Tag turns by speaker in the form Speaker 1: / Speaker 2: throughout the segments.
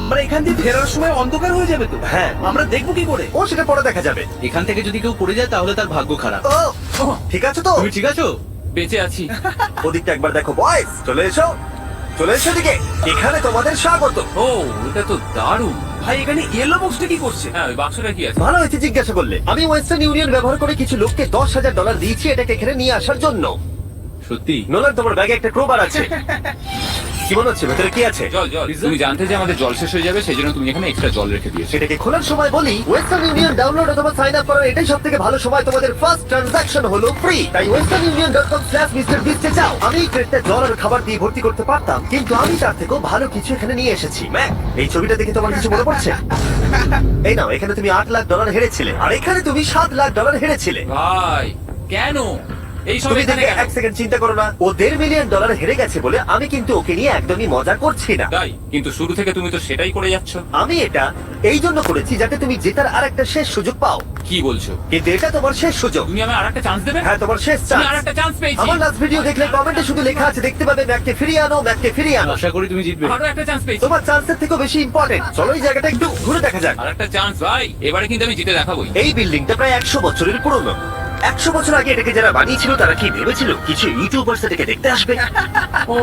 Speaker 1: আমরা এখান দিয়ে ফেরার সময় অন্ধকার হয়ে যাবে তো।
Speaker 2: হ্যাঁ।
Speaker 1: আমরা দেখবো কি করে?
Speaker 2: ও সেটা পরে দেখা যাবে।
Speaker 1: এখান থেকে যদি কেউ পড়ে যায় তাহলে তার ভাগ্য খারাপ।
Speaker 2: ও ঠিক আছে তো?
Speaker 1: তুমি ঠিক আছো?
Speaker 3: বেঁচে আছি।
Speaker 2: ওদিকটা একবার দেখো বয়েজ, চলে এসো, চলে এসো দিকে। এখানে তোমাদের স্বাগত।
Speaker 3: ও এটা তো দারুণ।
Speaker 1: ভাই এখানে ইয়েলো বক্সটা কি করছে?
Speaker 3: হ্যাঁ ওই বাক্সটা কি আছে?
Speaker 2: ভালো হয়েছে জিজ্ঞাসা করলে। আমি ওয়েস্টার্ন ইউনিয়ন ব্যবহার করে কিছু লোককে $10,000 দিয়েছি এটাকে এখানে নিয়ে আসার জন্য।
Speaker 1: সত্যি?
Speaker 2: নোলান, তোমার ব্যাগে একটা ক্রোবার আছে। কি মনে হচ্ছে ভেতরে কি আছে?
Speaker 3: জল জল। তুমি জানতে যে আমাদের জল শেষ হয়ে যাবে, সেই জন্য তুমি এখানে এক্সট্রা জল রেখে দিয়েছো।
Speaker 2: সেটাকে খোলার সময় বলি, ওয়েস্টার্ন ইউনিয়ন ডাউনলোড অথবা সাইন আপ করার এটাই সব থেকে ভালো সময়। তোমাদের ফার্স্ট ট্রানজাকশন হলো ফ্রি। তাই westernunion.com/MrBeast এ যাও। আমি এই ক্রেটটা জল আর খাবার দিয়ে ভর্তি করতে পারতাম, কিন্তু আমি তার থেকেও ভালো কিছু এখানে নিয়ে এসেছি। ম্যাক, এই ছবিটা দেখে তোমার কিছু মনে পড়ছে? এই নাও, এখানে তুমি $8 লাখ হেরেছিলে, আর এখানে তুমি $7 লাখ হেরেছিলে।
Speaker 3: ভাই কেন এই সব
Speaker 2: তুমি
Speaker 3: এখানে
Speaker 2: দেখে
Speaker 3: কেন?
Speaker 2: এক সেকেন্ড চিন্তা করো না। ও $1.5 মিলিয়ন হেরে গেছে বলে আমি কিন্তু ওকে নিয়ে একদমই মজা করছি না।
Speaker 3: তাই কিন্তু শুরু থেকে তুমি তো সেটাই করে যাচ্ছ।
Speaker 2: আমি এটা এই জন্য করেছি যাতে তুমি জেতার আরেকটা শেষ সুযোগ পাও।
Speaker 3: কি বলছো?
Speaker 2: কিন্তু এটা তোমার শেষ সুযোগ।
Speaker 3: তুমি আমায় আরেকটা চান্স দেবে?
Speaker 2: হ্যাঁ, তোমার শেষ
Speaker 3: আমি
Speaker 2: চান্স।
Speaker 3: আরেকটা চান্স পেয়েছি।
Speaker 2: আমার লাস্ট ভিডিও দেখলে কমেন্টে শুধু লেখা আছে, দেখতে পাবে ম্যাককে ফিরিয়ে আনো, ম্যাককে ফিরিয়ে আনো।
Speaker 1: আশা করি তুমি জিতবে।
Speaker 3: আরো একটা চান্স পেয়েছি।
Speaker 2: তোমার চান্সের থেকেও বেশি ইম্পর্টেন্ট। চলো এই জায়গাটা একটু ঘুরে দেখা যাক।
Speaker 3: আরেকটা চান্স ভাই, এবারে কিন্তু আমি জিতে দেখাবোই।
Speaker 2: এই বিল্ডিংটা প্রায় 100 বছরের পুরনো। 100 বছর আগে এটাকে যারা বানিয়েছিল তারা কি ভেবেছিল কিছু ইউটিউবার্স এটাকে দেখতে আসবে?
Speaker 3: ও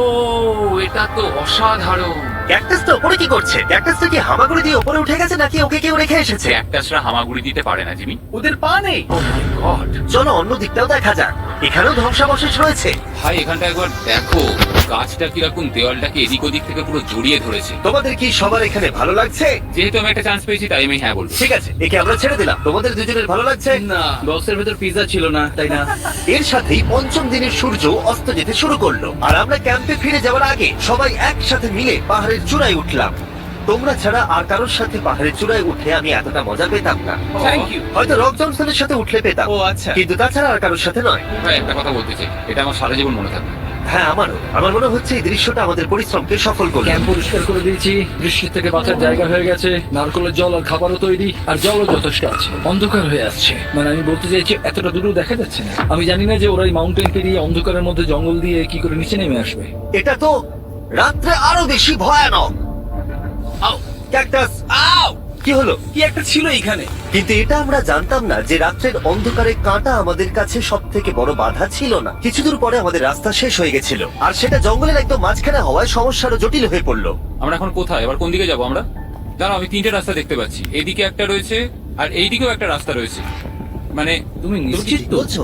Speaker 3: এটা তো অসাধারণ।
Speaker 2: ক্যাকটাসটা উপরে কি করছে? ক্যাকটাসটা কি হামাগুড়ি দিয়ে উপরে উঠে গেছে নাকি ওকে কেউ রেখে এসেছে?
Speaker 3: ক্যাকটাসরা হামাগুড়ি দিতে পারে না জিমি।
Speaker 1: ওদের পা নেই।
Speaker 3: ও মাই গড।
Speaker 2: চলো অন্য দিকটাও দেখা যাক। এখানেও ধ্বংসাবশেষ রয়েছে।
Speaker 3: ভাই এখানটা একবার দেখো, গাছটা কিরকম দেওয়ালটাকে এদিক ওদিক থেকে পুরো জড়িয়ে ধরেছে।
Speaker 2: তোমাদের কি সবার এখানে ভালো লাগছে?
Speaker 3: যেহেতু আমি একটা চান্স পেয়েছি তাই আমি হ্যাঁ বলবো।
Speaker 2: ঠিক আছে, একে আমরা ছেড়ে দিলাম। তোমাদের দুজনের ভালো লাগছে?
Speaker 1: না, বক্সের ভেতর পিৎজা ছিল না, তাই না?
Speaker 2: এর সাথেই পঞ্চম দিনের সূর্য অস্ত যেতে শুরু করলো, আর আমরা ক্যাম্পে ফিরে যাওয়ার আগে সবাই একসাথে মিলে পাহাড়ের চূড়ায় উঠলাম। তোমরা ছাড়া আর কারোর সাথে পাহাড়ের চূড়ায় উঠে আমি এতটা মজা পেতাম না।
Speaker 1: Thank you.
Speaker 2: হয়তো রক জনসনের সাথে উঠলে পেতাম,
Speaker 1: ও আচ্ছা।
Speaker 2: কিন্তু তাছাড়া আর কারোর সাথে নয়।
Speaker 3: ভাই একটা কথা বলতে চাই, এটা আমার সারা জীবন মনে থাকবে।
Speaker 2: হ্যাঁ, আমারও। আমার মনে হচ্ছে এই দৃশ্যটা আমাদের পরিশ্রমকে সফল করলো।
Speaker 4: ক্যাম্প পরিষ্কার করে দিয়েছি, বৃষ্টির থেকে বাঁচার জায়গা হয়ে গেছে, নারকেলের জল আর খাবারও তৈরি, আর জলও যথেষ্ট আছে। অন্ধকার হয়ে আসছে, মানে আমি বলতে চাইছি এতটা দূরেও দেখা যাচ্ছে না। আমি জানি না যে ওরা এই মাউন্টেন পেরিয়ে অন্ধকারের মধ্যে জঙ্গল দিয়ে কি করে নিচে নেমে আসবে।
Speaker 2: এটা তো রাত্রে আরো বেশি ভয়ানক।
Speaker 1: আও,
Speaker 2: ক্যাকটাস,
Speaker 1: আও,
Speaker 2: কি হলো?
Speaker 1: কি একটা ছিল এখানে।
Speaker 2: কিন্তু এটা আমরা জানতাম না যে রাত্রের অন্ধকারে কাঁটা আমাদের কাছে সব থেকে বড় বাধা ছিল না। কিছু দূর পরে আমাদের রাস্তা শেষ হয়ে গেছিল, আর সেটা জঙ্গলের একদম মাঝখানে হওয়ায় সমস্যারও জটিল হয়ে পড়লো।
Speaker 3: আমরা এখন কোথায়, এবার কোন দিকে যাবো আমরা? দাঁড়াও, আমি তিনটে রাস্তা দেখতে পাচ্ছি। এইদিকে একটা রয়েছে আর এইদিকেও একটা রাস্তা রয়েছে। মানে
Speaker 1: তুমি নিশ্চিত তো?
Speaker 2: বলছো?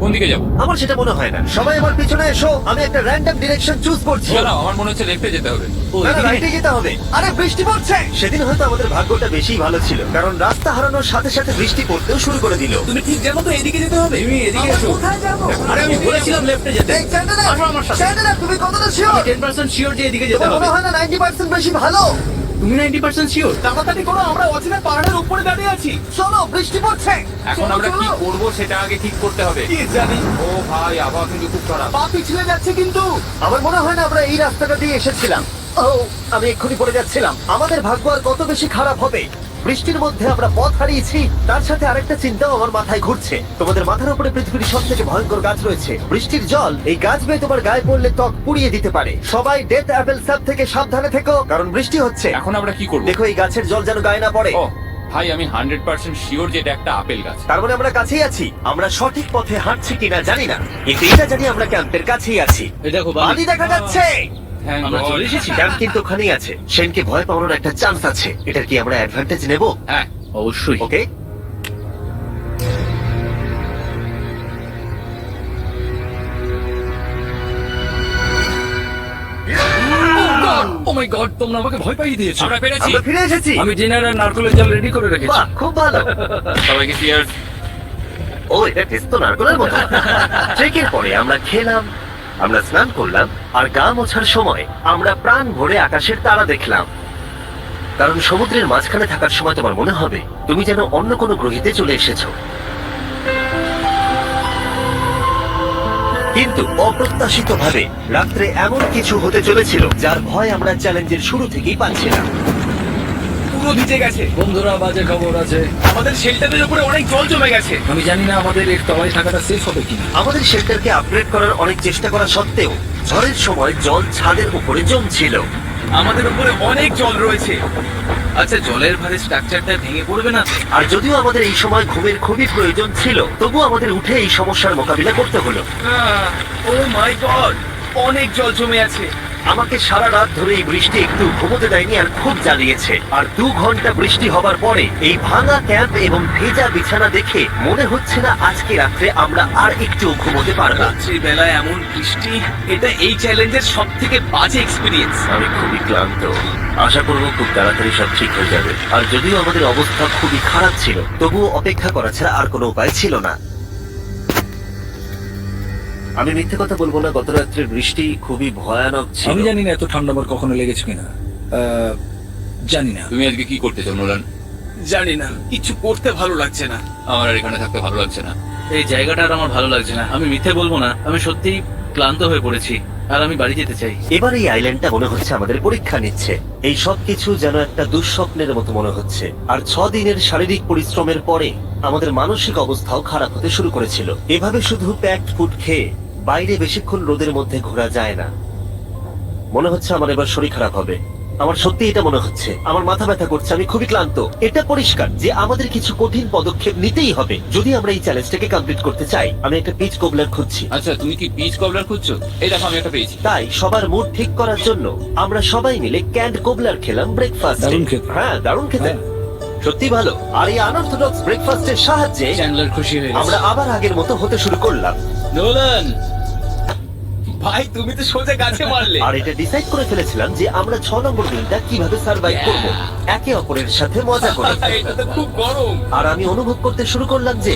Speaker 3: কোন দিকে যাবো?
Speaker 2: আমার সেটা মনে হয় না। সবাই আমার পিছনে এসো, আমি একটা র্যান্ডম ডিরেকশন চুজ করছি।
Speaker 3: দাঁড়াও, আমার মনে হচ্ছে লেফটে যেতে হবে।
Speaker 1: ও,
Speaker 2: না, না,
Speaker 1: এদিকে?
Speaker 2: রাইটে যেতে হবে। আরে বৃষ্টি পড়ছে। সেদিন হয়তো আমাদের ভাগ্যটা বেশি ভালো ছিল, কারণ রাস্তা হারানোর সাথে সাথে বৃষ্টি পড়তেও শুরু করে দিল।
Speaker 1: তুমি ঠিক জানো তো এদিকে যেতে হবে? তুমি এদিকে এসো।
Speaker 2: কোথায় যাবো?
Speaker 1: আরে আমি বলেছিলাম লেফটে যেতে।
Speaker 2: এই চ্যান্ডেলার,
Speaker 1: আসো আমার সাথে।
Speaker 2: চ্যান্ডেলার, তুমি কতটা শিওর?
Speaker 1: 10% শিওর যে এদিকে যেতে
Speaker 2: তোমার
Speaker 1: হবে।
Speaker 2: মনে হয় না 90% বেশি ভালো?
Speaker 1: তুমি 90% শিওর? তাড়াতাড়ি করো, আমরা অচেনা পাহাড়ের উপরে দাঁড়িয়ে আছি।
Speaker 2: চলো, বৃষ্টি পড়ছে।
Speaker 3: এখন আমরা কি করবো সেটা আগে ঠিক করতে হবে।
Speaker 1: কি জানি।
Speaker 3: ও ভাই, আবহাওয়া কিন্তু খুব খারাপ।
Speaker 2: পা পিছলে যাচ্ছে কিন্তু। আমার মনে হয় না আমরা এই রাস্তাটা দিয়ে এসেছিলাম। ও, আমি এক্ষুনি পড়ে যাচ্ছিলাম। আমাদের ভাগ্য আর কত বেশি খারাপ হবে। বৃষ্টির মধ্যে আমরা পথ হারিয়েছি, তার সাথে আরেকটা চিন্তাও আমার মাথায় ঘুরছে। তোমাদের মাথার উপরে পৃথিবীর সব থেকে ভয়ঙ্কর গাছ রয়েছে। বৃষ্টির জল এই গাছ বেয়ে তোমার গায়ে পড়লে ত্বক পুড়িয়ে দিতে পারে। সবাই ডেথ অ্যাপেল সাপ থেকে সাবধানে থেকো, কারণ বৃষ্টি হচ্ছে।
Speaker 3: এখন আমরা কি করবো?
Speaker 2: দেখো, এই গাছের জল যেন গায়ে না পড়ে।
Speaker 3: ও ভাই, আমি 100% শিওর যে এটা একটা আপেল গাছ।
Speaker 2: তার মানে আমরা কাছেই আছি। আমরা সঠিক পথে হাঁটছি কিনা জানি না, কিন্তু এটা জানি আমরা ক্যাম্পের কাছেই আছি।
Speaker 1: এই দেখো
Speaker 2: বালি দেখা যাচ্ছে।
Speaker 3: Thank
Speaker 1: আমরা
Speaker 3: God.
Speaker 1: চলে এসেছি।
Speaker 2: ক্যাম্প কিন্তু ওখানেই আছে। সেনকে ভয় পাওয়ানোর একটা চান্স আছে। এটার কি আমরা অ্যাডভান্টেজ নেব?
Speaker 3: হ্যাঁ,
Speaker 1: অবশ্যই।
Speaker 2: ওকে,
Speaker 4: ও মাই গড, তোমরা আমাকে ভয় পাইয়ে দিয়েছো।
Speaker 3: আমরা পেরেছি।
Speaker 2: আমরা ফিরে এসেছি।
Speaker 4: আমি ডিনার আর নারকেলের জল রেডি করে রেখেছি।
Speaker 2: বাহ, খুব ভালো।
Speaker 3: সবাইকে চিয়ার্স।
Speaker 2: ও, এটা টেস্ট তো নারকেলের মতো। ট্রেকের পরে আমরা খেলাম, আমরা স্নান করলাম, আর গা মোছার সময় আমরা প্রাণ ভরে আকাশের তারা দেখলাম। কারণ সমুদ্রের মাঝখানে থাকার সময় তোমার মনে হবে তুমি যেন অন্য কোনো গ্রহেতে চলে এসেছো। কিন্তু অপ্রত্যাশিতভাবে রাত্রে এমন কিছু হতে চলেছিল যার ভয় আমরা চ্যালেঞ্জের শুরু থেকেই পাচ্ছিলাম।
Speaker 1: পুরো ভিজে গেছে।
Speaker 4: বন্ধুরা, বাজে খবর আছে।
Speaker 1: আমাদের শেল্টারের উপরে অনেক জল জমে গেছে।
Speaker 4: আমি জানি না আমাদের এর তলায় থাকাটা সেফ হবে কিনা।
Speaker 2: আমাদের শেল্টারকে আপগ্রেড করার অনেক চেষ্টা করা সত্ত্বেও ঝড়ের সময় জল ছাদের উপরে জমছিল।
Speaker 1: আমাদের উপরে অনেক জল রয়েছে। আচ্ছা, জলের ভারে স্ট্রাকচারটা ভেঙে পড়বে না তো?
Speaker 2: আর যদিও আমাদের এই সময় ঘুমের খুবই প্রয়োজন ছিল, তবু আমাদের উঠে এই সমস্যার মোকাবিলা করতে হলো।
Speaker 1: ও মাই গড, অনেক জল জমে আছে।
Speaker 2: আমাকে সারা রাত ধরে এই বৃষ্টি একটু ঘুমোতে দেয়নি আর খুব জ্বালিয়েছে। আর 2 ঘন্টা বৃষ্টি হবার পরে এই ভাঙা ক্যাম্প এবং ভেজা বিছানা দেখে মনে হচ্ছে না আজকে রাত্রে আমরা আর একটু ঘুমোতে পারবো।
Speaker 1: রাত্রি বেলায় এমন বৃষ্টি, এটা এই চ্যালেঞ্জের সব থেকে বাজে এক্সপিরিয়েন্স।
Speaker 2: আমি খুবই ক্লান্ত। আশা করবো খুব তাড়াতাড়ি সব ঠিক হয়ে যাবে। আর যদিও আমাদের অবস্থা খুবই খারাপ ছিল, তবুও অপেক্ষা করা ছাড়া আর কোনো উপায় ছিল না। আমি মিথ্যে কথা বলবো না, গত রাত্রের বৃষ্টি খুবই ভয়ানক ছিল।
Speaker 4: আমি জানি না এত ঠান্ডা আমার কখনো লেগেছে কিনা। জানি না।
Speaker 3: তুমি আজকে কি করতে চাও নোলান?
Speaker 1: জানি না, কিছু করতে ভালো লাগছে না।
Speaker 3: আমার আর এখানে থাকতে ভালো লাগছে না।
Speaker 5: এই জায়গাটা আর আমার ভালো লাগছে না। আমি মিথ্যে বলবো না, আমি সত্যিই ক্লান্ত হয়ে পড়েছি আর আমি বাড়ি যেতে চাই।
Speaker 2: এবার এই আইল্যান্ডটা মনে হচ্ছে আমাদের পরীক্ষা নিচ্ছে। এই সব কিছু যেন একটা দুঃস্বপ্নের মতো মনে হচ্ছে। আর 6 দিনের শারীরিক পরিশ্রমের পরে আমাদের মানসিক অবস্থাও খারাপ হতে শুরু করেছিল। এভাবে শুধু প্যাকড ফুড খেয়ে বাইরে বেশিক্ষণ রোদের মধ্যে ঘোরা যায় না। মনে হচ্ছে আমার এবার শরীর খারাপ হবে। আমার সত্যি এটা মনে হচ্ছে। আমার মাথা ব্যথা করছে, আমি খুবই ক্লান্ত। এটা পরিষ্কার যে আমাদের কিছু কঠিন পদক্ষেপ নিতেই হবে যদি আমরা এই চ্যালেঞ্জটাকে কমপ্লিট করতে চাই। আমি একটা পিচ কোবলার খুঁজছি।
Speaker 3: আচ্ছা, তুমি কি পিচ কবলার খুঁজছো? এই দেখো, আমি একটা পেয়েছি।
Speaker 2: তাই সবার মুড ঠিক করার জন্য আমরা সবাই মিলে ক্যান্ড কোবলার খেলাম ব্রেকফাস্ট।
Speaker 4: দারুণ খেতে।
Speaker 2: হ্যাঁ, দারুণ খেতে, সত্যি ভালো। আর এই আনঅর্থোডক্স ব্রেকফাস্টের সাহায্যে
Speaker 5: চ্যান্ডলার খুশি হয়ে
Speaker 2: আমরা আবার আগের মতো হতে শুরু করলাম।
Speaker 5: নোলান,
Speaker 1: ভাই, তুমি তো সোজা গাছে মারলে।
Speaker 2: আর এটা ডিসাইড করে ফেলেছিলাম যে আমরা 6 নম্বর দিনটা কিভাবে সার্ভাইভ করব, একে অপরের সাথে মজা করে।
Speaker 1: এটা তো খুব গরম।
Speaker 2: আর আমি অনুভব করতে শুরু করলাম যে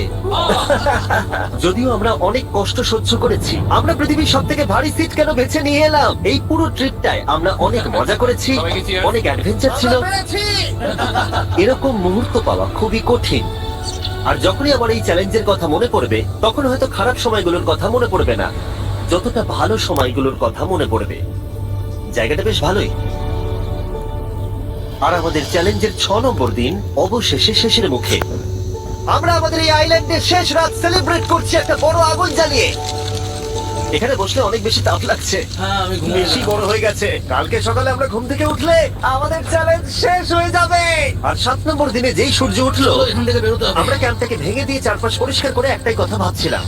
Speaker 2: যদিও আমরা অনেক কষ্ট সহ্য করেছি, আমরা পৃথিবীর সব থেকে ভারী সিট কেন বেছে নিয়ে এলাম। এই পুরো ট্রিপটায় আমরা অনেক মজা করেছি,
Speaker 3: সবাইকে cheers।
Speaker 2: অনেক অ্যাডভেঞ্চার ছিল। এরকম মুহূর্ত পাওয়া খুবই কঠিন। আর যখনই আমার এই চ্যালেঞ্জের কথা মনে পড়বে, তখন হয়তো খারাপ সময়গুলোর কথা মনে পড়বে না, যতটা ভালো সময়গুলোর কথা মনে পড়বে। জায়গাটা বেশ ভালোই। আর আমাদের চ্যালেঞ্জের 6 নম্বর দিন অবশেষে শেষের মুখে। আমরা আমাদের এই আইল্যান্ডের শেষ রাত সেলিব্রেট করছি একটা বড় আগুন জ্বালিয়ে। এখানে বসলে অনেক বেশি তাপ লাগছে।
Speaker 5: হ্যাঁ, আমি ঘুমিয়ে
Speaker 2: বেশি বড় হয়ে গেছে। কালকে সকালে আমরা ঘুম থেকে উঠলে আমাদের চ্যালেঞ্জ শেষ হয়ে যাবে। আর 7 নম্বর দিনে যেই সূর্য উঠলো,
Speaker 5: এখান থেকে বেরোতে হবে।
Speaker 2: আমরা ক্যাম্পটাকে ভেঙে দিয়ে চারপাশ পরিষ্কার করে একটাই কথা ভাবছিলাম,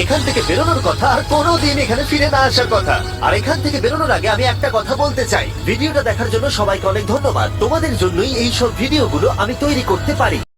Speaker 2: এখান থেকে বেরোনোর কথা আর কোনোদিন এখানে ফিরে না আসার কথা। আর এখান থেকে বেরোনোর আগে আমি একটা কথা বলতে চাই, ভিডিওটা দেখার জন্য সবাইকে অনেক ধন্যবাদ। তোমাদের জন্যই এই সব ভিডিওগুলো আমি তৈরি করতে পারি।